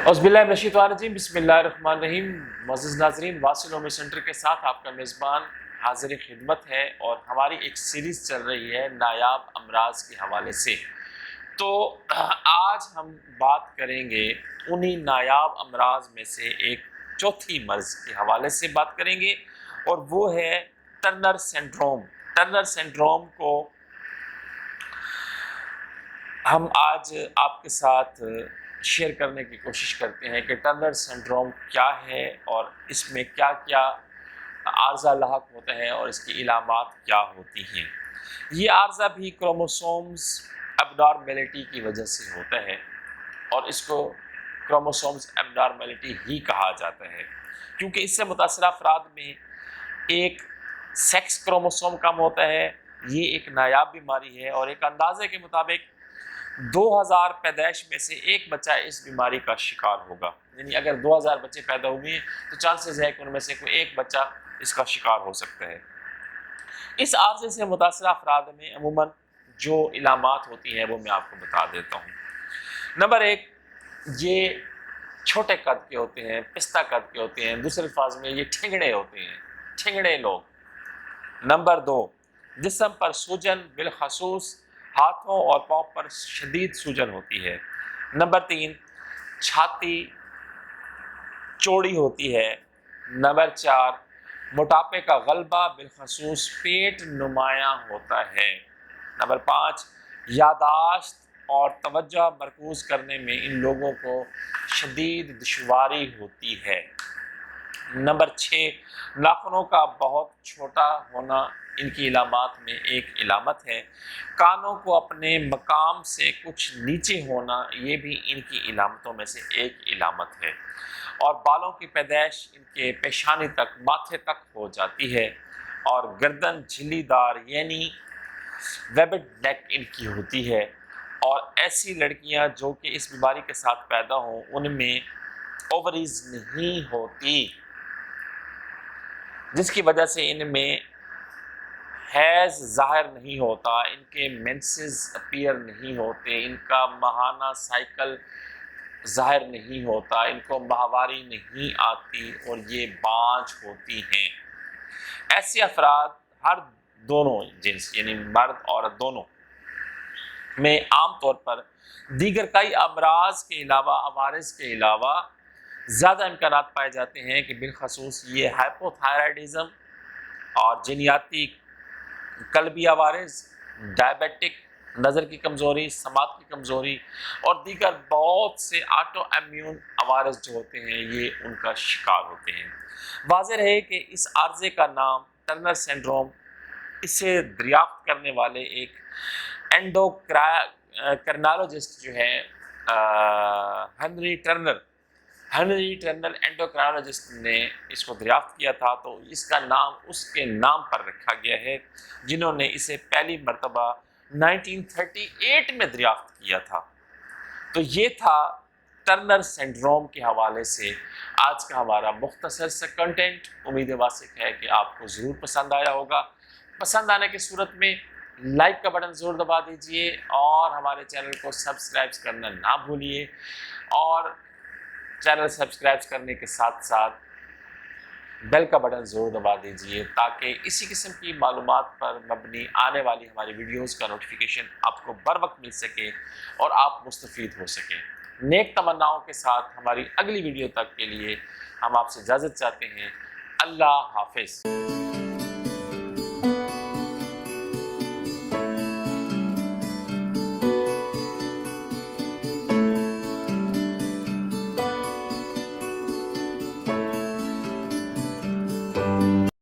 औज़ुबिल्लाहिमिनश्शैतानिर्रजीम बिस्मिल्लाहिर्रहमानिर्रहीम। मुअज़्ज़िज़ नाज़रीन, वासिल उम्मी सेंटर के साथ आपका मेज़बान हाज़िर खिदमत है और हमारी एक सीरीज़ चल रही है नायाब अमराज़ के हवाले से। तो आज हम बात करेंगे उन्हीं नायाब अमराज़ में से एक चौथी मर्ज़ के हवाले से बात करेंगे और वो है टर्नर सिंड्रोम। टर्नर सिंड्रोम को हम आज आपके साथ शेयर करने की कोशिश करते हैं कि टर्नर सिंड्रोम क्या है और इसमें क्या क्या आर्ज़ा लाहक होता है और इसकी इलामात क्या होती हैं। ये आर्ज़ा भी क्रोमोसोम्स एबनॉर्मेलिटी की वजह से होता है और इसको क्रोमोसोम्स एबनॉर्मेलिटी ही कहा जाता है, क्योंकि इससे मुतासर अफराद में एक सेक्स क्रोमोसोम कम होता है। ये एक नायाब बीमारी है और एक अंदाजे के मुताबिक 2000 पैदाइश में से एक बच्चा इस बीमारी का शिकार होगा। यानी अगर 2000 बच्चे पैदा हुए तो चांसेस है कि उनमें से कोई एक बच्चा इसका शिकार हो सकता है। इस आर्ज़े से मुतासर अफराद में अमूमन जो इलामात होती हैं वो मैं आपको बता देता हूँ। नंबर 1, ये छोटे कद के होते हैं, पिस्ता कद के होते हैं। दूसरे अल्फाज में ये ठिंगड़े होते हैं, ठिंगड़े लोग। नंबर 2, जिस्म पर सूजन, बिलखसूस हाथों और पाँव पर शदीद सूजन होती है। नंबर 3, छाती चौड़ी होती है। नंबर 4, मोटापे का गलबा बिलखसूस पेट नुमायां होता है। नंबर 5, यादाश्त और तवज्जो मरकूज करने में इन लोगों को शदीद दुश्वारी होती है। नंबर 6, नाखूनों का बहुत छोटा होना इनकी इलामात में एक इलामत है। कानों को अपने मकाम से कुछ नीचे होना ये भी इनकी इलामतों में से एक इलामत है। और बालों की पैदाइश इनके पेशानी तक, माथे तक हो जाती है और गर्दन झिल्लीदार यानी वेबड नेक इनकी होती है। और ऐसी लड़कियां जो कि इस बीमारी के साथ पैदा हों उनमें ओवरीज नहीं होती, जिसकी वजह से इनमें हैज़ ज़ाहिर नहीं होता, इनके मेंसेस अपीयर नहीं होते, इनका माहाना साइकिल ज़ाहिर नहीं होता, इनको माहवारी नहीं आती और ये बांझ होती हैं। ऐसे अफराद हर दोनों जिन्स यानी मर्द औरत दोनों में आम तौर पर दीगर कई अमराज के अलावा, अवारिस के अलावा ज़्यादा इम्कान पाए जाते हैं कि बिलखसूस ये हाइपोथायराइडिज्म और जिनियाती कल्बी अवारिस, डायबिटिक, नज़र की कमज़ोरी, समात की कमज़ोरी और दीगर बहुत से ऑटो इम्यून अवारिस जो होते हैं ये उनका शिकार होते हैं। वाज़ेह है कि इस आर्ज़े का नाम टर्नर सिंड्रोम इसे दरियाफ्त करने वाले एक एंडोक्राइनोलॉजिस्ट जो है हेनरी टर्नर एंडोक्राइनोलॉजिस्ट ने इसको दरियाफ्त किया था। तो इसका नाम उसके नाम पर रखा गया है जिन्होंने इसे पहली मरतबा 1938 में दरियाफ्त किया था। तो ये था टर्नर सिंड्रोम के हवाले से आज का हमारा मुख्तसर सा कंटेंट। उम्मीद वासिक है कि आपको ज़रूर पसंद आया होगा। पसंद आने की सूरत में लाइक का बटन ज़रूर दबा दीजिए और हमारे चैनल को सब्सक्राइब करना ना भूलिए। और चैनल सब्सक्राइब करने के साथ साथ बेल का बटन ज़रूर दबा दीजिए ताकि इसी किस्म की मालूमात पर मबनी आने वाली हमारी वीडियोस का नोटिफिकेशन आपको बर वक्त मिल सके और आप मुस्तफ़ीद हो सकें। नेक तमन्नाओं के साथ हमारी अगली वीडियो तक के लिए हम आपसे इजाज़त चाहते हैं। अल्लाह हाफिज़।